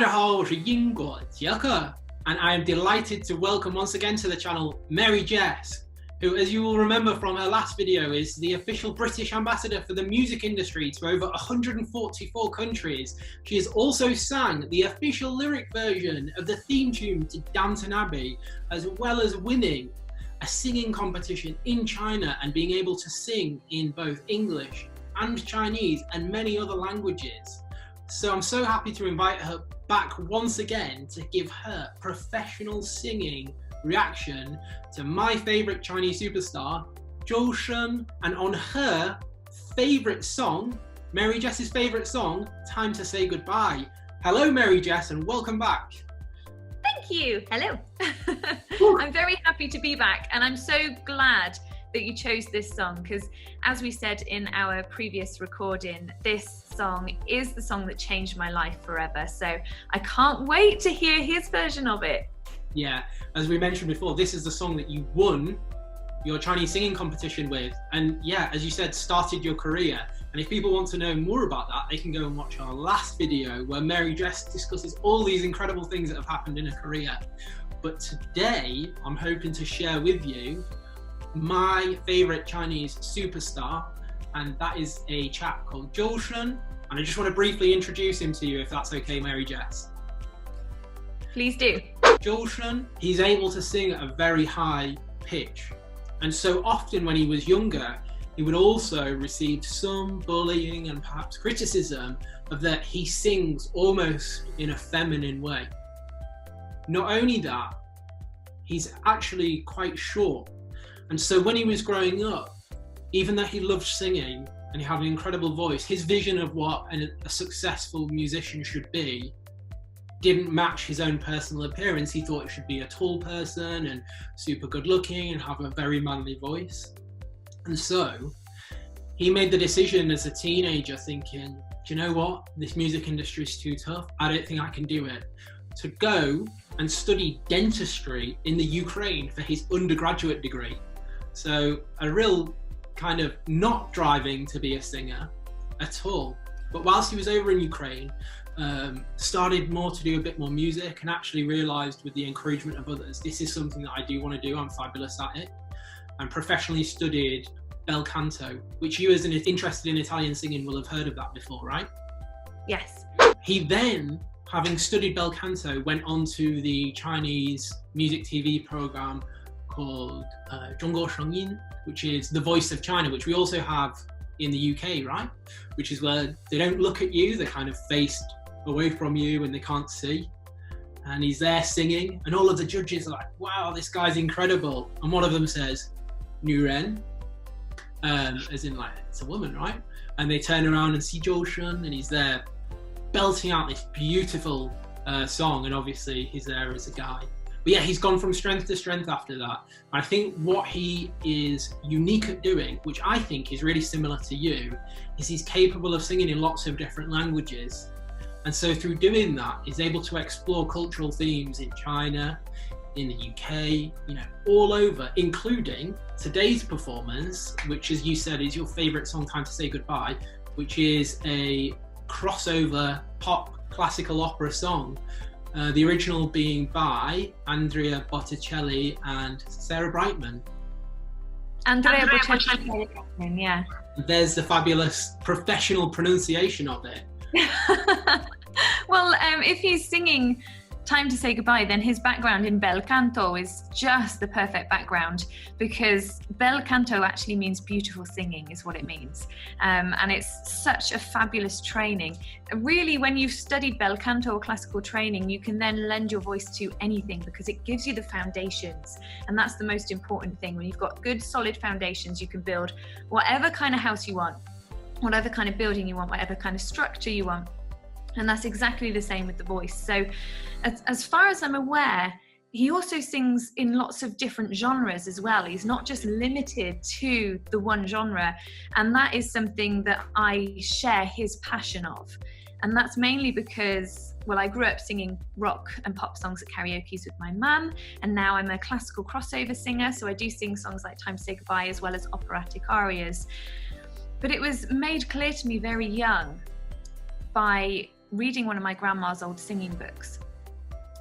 家好，我是英国杰克 and I am delighted to welcome once again to the channel Mary-Jess, who, as you will remember from her last video, is the official British ambassador for the music industry to over 144 countries. She has also sang the official lyric version of the theme tune to Downton Abbey, as well as winning a singing competition in China and being able to sing in both English and Chinese and many other languages. So I'm so happy to invite her back once again to give her professional singing reaction to my favourite Chinese superstar,周深, and on her favourite song, Mary-Jess's favourite song, Time to Say Goodbye. Hello Mary-Jess and welcome back. Thank you. Hello. I'm very happy to be back and I'm so glad that you chose this song because, as we said in our previous recording, this song is the song that changed my life forever. So I can't wait to hear his version of it. Yeah, as we mentioned before, this is the song that you won your Chinese singing competition with, and yeah, as you said, started your career. And if people want to know more about that, they can go and watch our last video where Mary-Jess discusses all these incredible things that have happened in her career. But today, I'm hoping to share with you my favourite Chinese superstar, and that is a chap called周深, and I just want to briefly introduce him to you if that's okay, Mary-Jess. Please do.周深, he's able to sing at a very high pitch, and so often when he was younger he would also receive some bullying and perhaps criticism of that he sings almost in a feminine way. Not only that, he's actually quite short. And so when he was growing up, even though he loved singing and he had an incredible voice, his vision of what a successful musician should be didn't match his own personal appearance. He thought it should be a tall person and super good looking and have a very manly voice. And so he made the decision as a teenager thinking, do you know what? This music industry is too tough. I don't think I can do it. To go and study dentistry in the Ukraine for his undergraduate degree. So a real kind of not driving to be a singer at all. But whilst he was over in Ukraine, started more to do a bit more music and actually realised with the encouragement of others, this is something that I do want to do, I'm fabulous at it. And professionally studied bel canto, which you as an interested in Italian singing will have heard of that before, right? Yes. He then, having studied bel canto, went on to the Chinese music TV programme called 中国声音, which is The Voice of China, which we also have in the UK, right? Which is where they don't look at you, they're kind of faced away from you and they can't see. And he's there singing and all of the judges are like, wow, this guy's incredible. And one of them says, 女人, as in like, it's a woman, right? And they turn around and see周深and he's there belting out this beautiful song, and obviously he's there as a guy. But yeah, he's gone from strength to strength after that. I think what he is unique at doing, which I think is really similar to you, is he's capable of singing in lots of different languages. And so through doing that, he's able to explore cultural themes in China, in the UK, you know, all over, including today's performance, which, as you said, is your favourite song, Time to Say Goodbye, which is a crossover pop classical opera song. The original being by Andrea Botticelli and Sarah Brightman. Andrea Botticelli, yeah. There's the fabulous professional pronunciation of it. Well, if he's singing Time to Say Goodbye, then his background in bel canto is just the perfect background, because bel canto actually means beautiful singing is what it means, and it's such a fabulous training. Really, when you've studied bel canto or classical training, you can then lend your voice to anything because it gives you the foundations, and that's the most important thing. When you've got good solid foundations, you can build whatever kind of house you want, whatever kind of building you want, whatever kind of structure you want. And that's exactly the same with the voice. So as far as I'm aware, he also sings in lots of different genres as well. He's not just limited to the one genre. And that is something that I share his passion of. And that's mainly because, well, I grew up singing rock and pop songs at karaoke's with my mum, and now I'm a classical crossover singer, so I do sing songs like Time to Say Goodbye as well as operatic arias. But it was made clear to me very young by reading one of my grandma's old singing books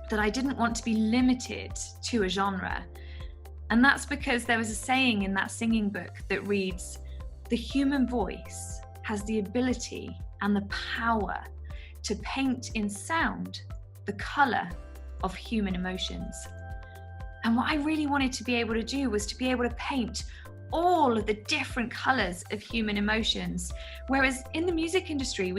that I didn't want to be limited to a genre. And that's because there was a saying in that singing book that reads, "The human voice has the ability and the power to paint in sound the color of human emotions." And what I really wanted to be able to do was to be able to paint all of the different colors of human emotions. Whereas in the music industry,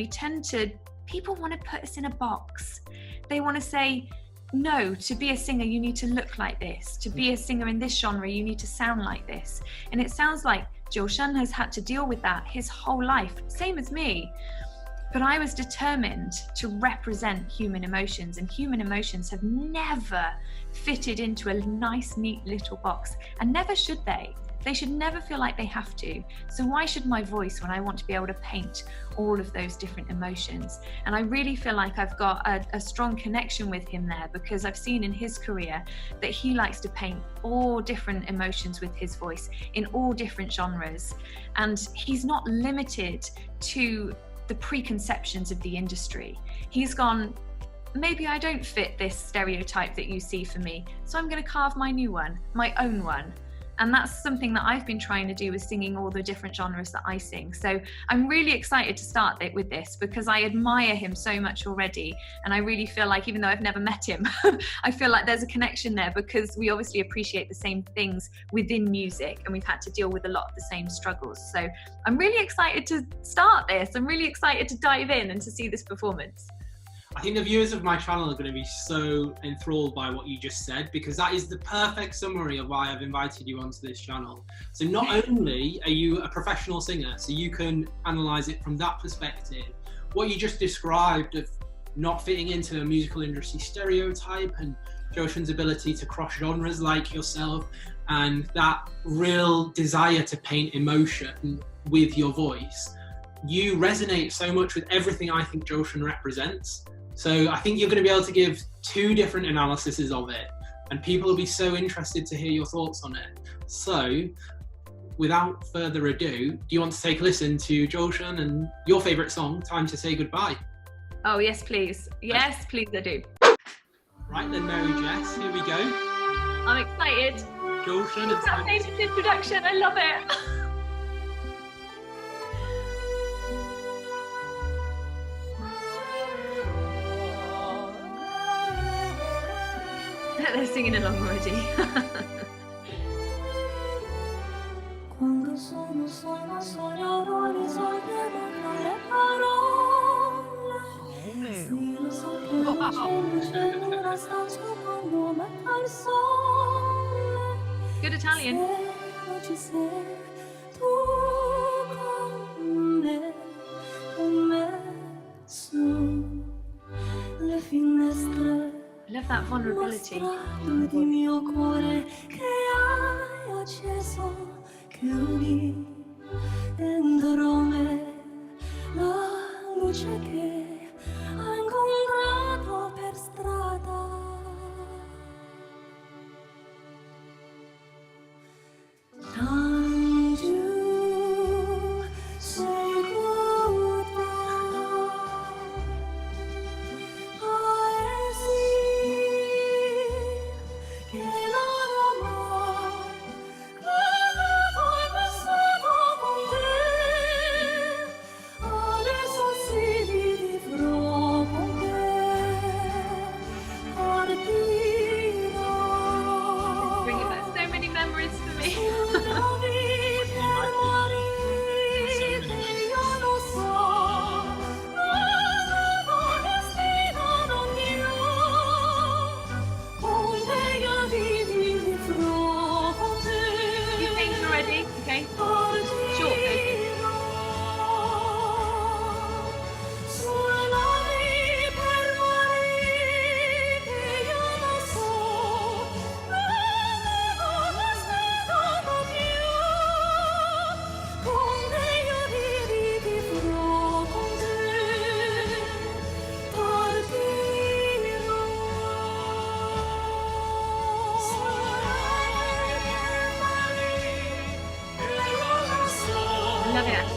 people want to put us in a box. They want to say, no, to be a singer, you need to look like this. To be a singer in this genre, you need to sound like this. And it sounds like Joshen has had to deal with that his whole life, same as me. But I was determined to represent human emotions, and human emotions have never fitted into a nice, neat little box, and never should they. They should never feel like they have to. So why should my voice, when I want to be able to paint all of those different emotions? And I really feel like I've got a strong connection with him there, because I've seen in his career that he likes to paint all different emotions with his voice in all different genres. And he's not limited to the preconceptions of the industry. He's gone, maybe I don't fit this stereotype that you see for me, so I'm going to carve my new one, my own one. And that's something that I've been trying to do with singing all the different genres that I sing. So I'm really excited to start it with this, because I admire him so much already. And I really feel like, even though I've never met him, I feel like there's a connection there, because we obviously appreciate the same things within music, and we've had to deal with a lot of the same struggles. So I'm really excited to start this. I'm really excited to dive in and to see this performance. I think the viewers of my channel are going to be so enthralled by what you just said, because that is the perfect summary of why I've invited you onto this channel. So not only are you a professional singer, so you can analyse it from that perspective, what you just described of not fitting into a musical industry stereotype, and Joshen's ability to cross genres like yourself, and that real desire to paint emotion with your voice. You resonate so much with everything I think Joshen represents. So I think you're going to be able to give two different analyses of it, and people will be so interested to hear your thoughts on it. So without further ado, do you want to take a listen to Joshen and your favourite song, Time to Say Goodbye? Oh, yes, please. Yes, please, I do. Right then, Mary-Jess, here we go. I'm excited. Joshen, It's that famous introduction. I love it. They're singing along already. Quando sono sola, sognerò risolvere le parole. Sì, lo so che non c'è una stanza quando metta il sole. Good Italian. Se non ci sei tu con me su le finestre. I love that vulnerability. Di mio cuore che hai acceso, che unì dentro me la luce che ho incontrato per strada. Time to say goodbye.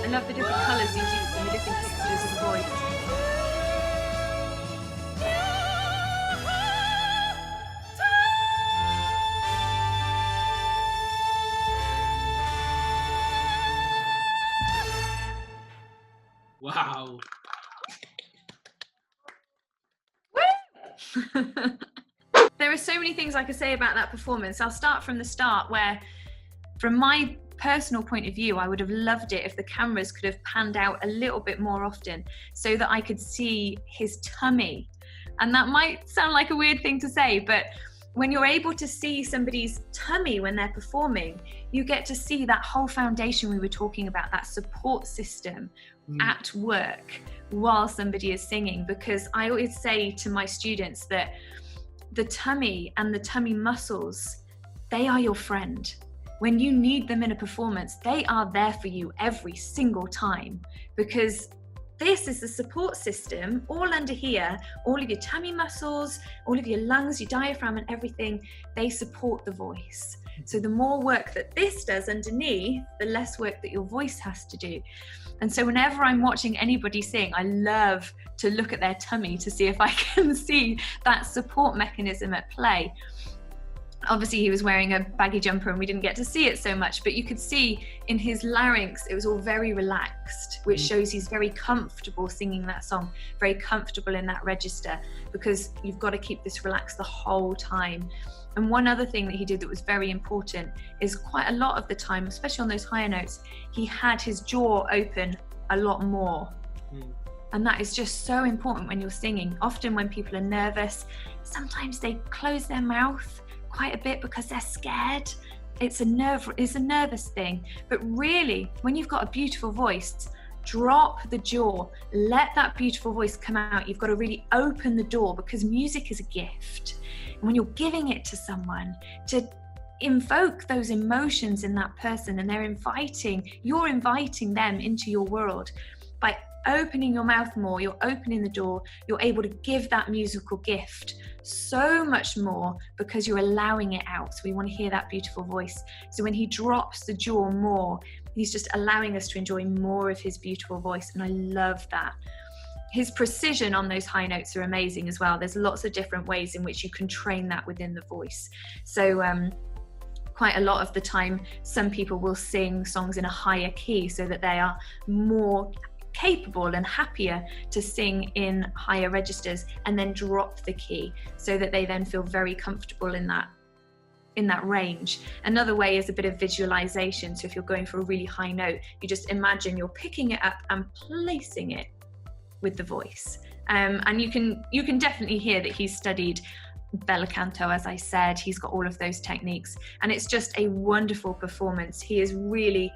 I love the different colours he's used and the different textures of the voice. Wow. There are so many things I could say about that performance. I'll start from the start, where from my personal point of view, I would have loved it if the cameras could have panned out a little bit more often so that I could see his tummy. And that might sound like a weird thing to say, but when you're able to see somebody's tummy when they're performing, you get to see that whole foundation we were talking about, that support system at work while somebody is singing. Because I always say to my students that the tummy and the tummy muscles, they are your friend. When you need them in a performance, they are there for you every single time, because this is the support system all under here. All of your tummy muscles, all of your lungs, your diaphragm and everything, they support the voice. So the more work that this does underneath, the less work that your voice has to do. And so whenever I'm watching anybody sing, I love to look at their tummy to see if I can see that support mechanism at play. Obviously he was wearing a baggy jumper and we didn't get to see it so much, but you could see in his larynx it was all very relaxed, which shows he's very comfortable singing that song, very comfortable in that register, because you've got to keep this relaxed the whole time. And one other thing that he did that was very important is quite a lot of the time, especially on those higher notes, he had his jaw open a lot more. And that is just so important when you're singing. Often when people are nervous, sometimes they close their mouth quite a bit because they're scared. It's a nervous thing. But really, when you've got a beautiful voice, drop the jaw, let that beautiful voice come out. You've got to really open the door, because music is a gift. And when you're giving it to someone, to invoke those emotions in that person, and you're inviting them into your world. By opening your mouth more, you're opening the door, you're able to give that musical gift so much more because you're allowing it out. So we want to hear that beautiful voice. So when he drops the jaw more, he's just allowing us to enjoy more of his beautiful voice. And I love that. His precision on those high notes are amazing as well. There's lots of different ways in which you can train that within the voice. So quite a lot of the time, some people will sing songs in a higher key so that they are more capable and happier to sing in higher registers, and then drop the key so that they then feel very comfortable in that range. Another way is a bit of visualization. So if you're going for a really high note, you just imagine you're picking it up and placing it with the voice. And you can definitely hear that he's studied bel canto, as I said. He's got all of those techniques, and it's just a wonderful performance. He is really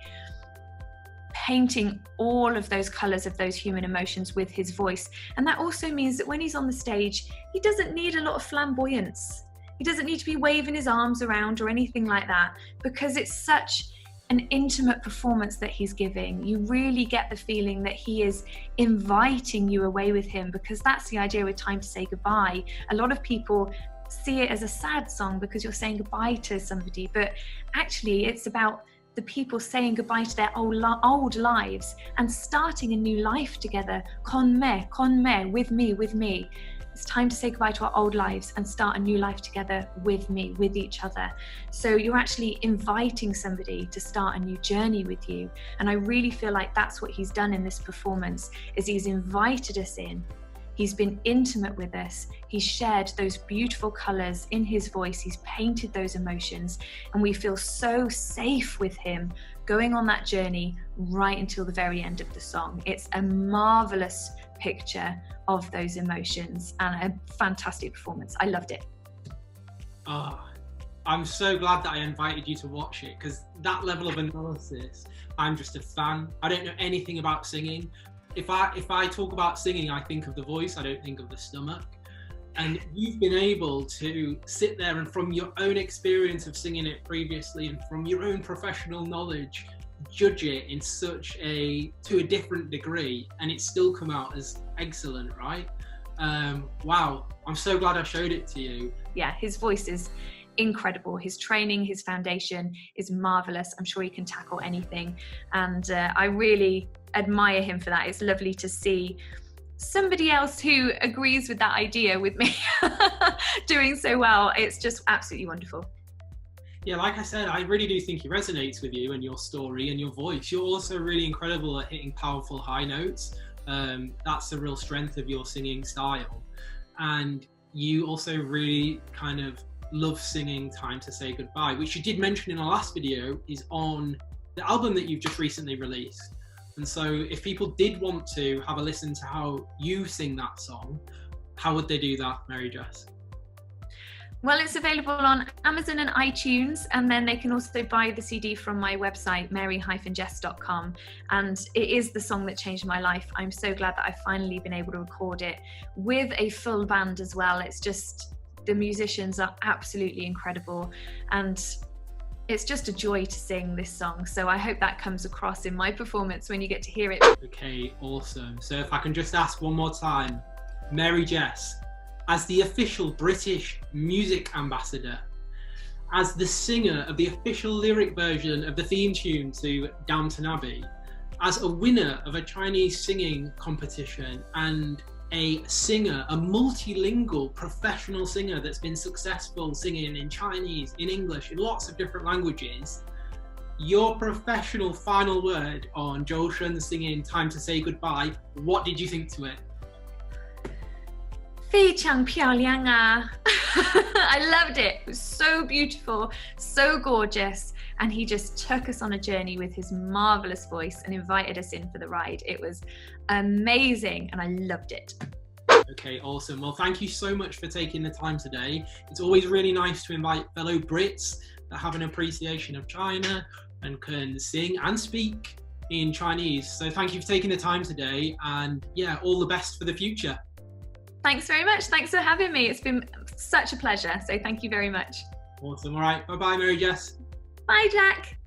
painting all of those colors of those human emotions with his voice. And that also means that when he's on the stage, he doesn't need a lot of flamboyance. He doesn't need to be waving his arms around or anything like that, because it's such an intimate performance that he's giving. You really get the feeling that he is inviting you away with him, because that's the idea with Time to Say Goodbye. A lot of people see it as a sad song because you're saying goodbye to somebody, but actually it's about the people saying goodbye to their old lives and starting a new life together. Con me, with me. It's time to say goodbye to our old lives and start a new life together with me, with each other. So you're actually inviting somebody to start a new journey with you. And I really feel like that's what he's done in this performance, is he's invited us in. He's been intimate with us. He's shared those beautiful colors in his voice. He's painted those emotions, and we feel so safe with him going on that journey right until the very end of the song. It's a marvelous picture of those emotions and a fantastic performance. I loved it. I'm so glad that I invited you to watch it, because that level of analysis, I'm just a fan. I don't know anything about singing. If I talk about singing, I think of the voice, I don't think of the stomach. And you've been able to sit there and, from your own experience of singing it previously and from your own professional knowledge, judge it in to a different degree, and it's still come out as excellent, right? Wow, I'm so glad I showed it to you. Yeah, his voice is incredible. His training, his foundation is marvelous. I'm sure he can tackle anything, and I really admire him for that. It's lovely to see somebody else who agrees with that idea with me doing so well. It's just absolutely wonderful. Yeah, like I said, I really do think he resonates with you and your story and your voice. You're also really incredible at hitting powerful high notes. That's the real strength of your singing style. And you also really kind of love singing Time to Say Goodbye, which you did mention in our last video is on the album that you've just recently released. And so if people did want to have a listen to how you sing that song, how would they do that, Mary-Jess? Well, it's available on Amazon and iTunes, and then they can also buy the CD from my website, mary-jess.com. And it is the song that changed my life. I'm so glad that I've finally been able to record it with a full band as well. It's just, the musicians are absolutely incredible, and it's just a joy to sing this song. So I hope that comes across in my performance when you get to hear it. Okay, awesome. So if I can just ask one more time, Mary-Jess, as the official British music ambassador, as the singer of the official lyric version of the theme tune to Downton Abbey, as a winner of a Chinese singing competition, and a singer, a multilingual professional singer that's been successful singing in Chinese, in English, in lots of different languages, your professional final word on周深singing Time to Say Goodbye, what did you think to it? 非常漂亮啊. I loved it. It was so beautiful, so gorgeous, and he just took us on a journey with his marvelous voice and invited us in for the ride. It was amazing and I loved it. Okay, awesome. Well, thank you so much for taking the time today. It's always really nice to invite fellow Brits that have an appreciation of China and can sing and speak in Chinese. So thank you for taking the time today, and yeah, all the best for the future. Thanks very much. Thanks for having me. It's been such a pleasure. So thank you very much. Awesome. All right. Bye-bye, Mary-Jess. Bye, Jack.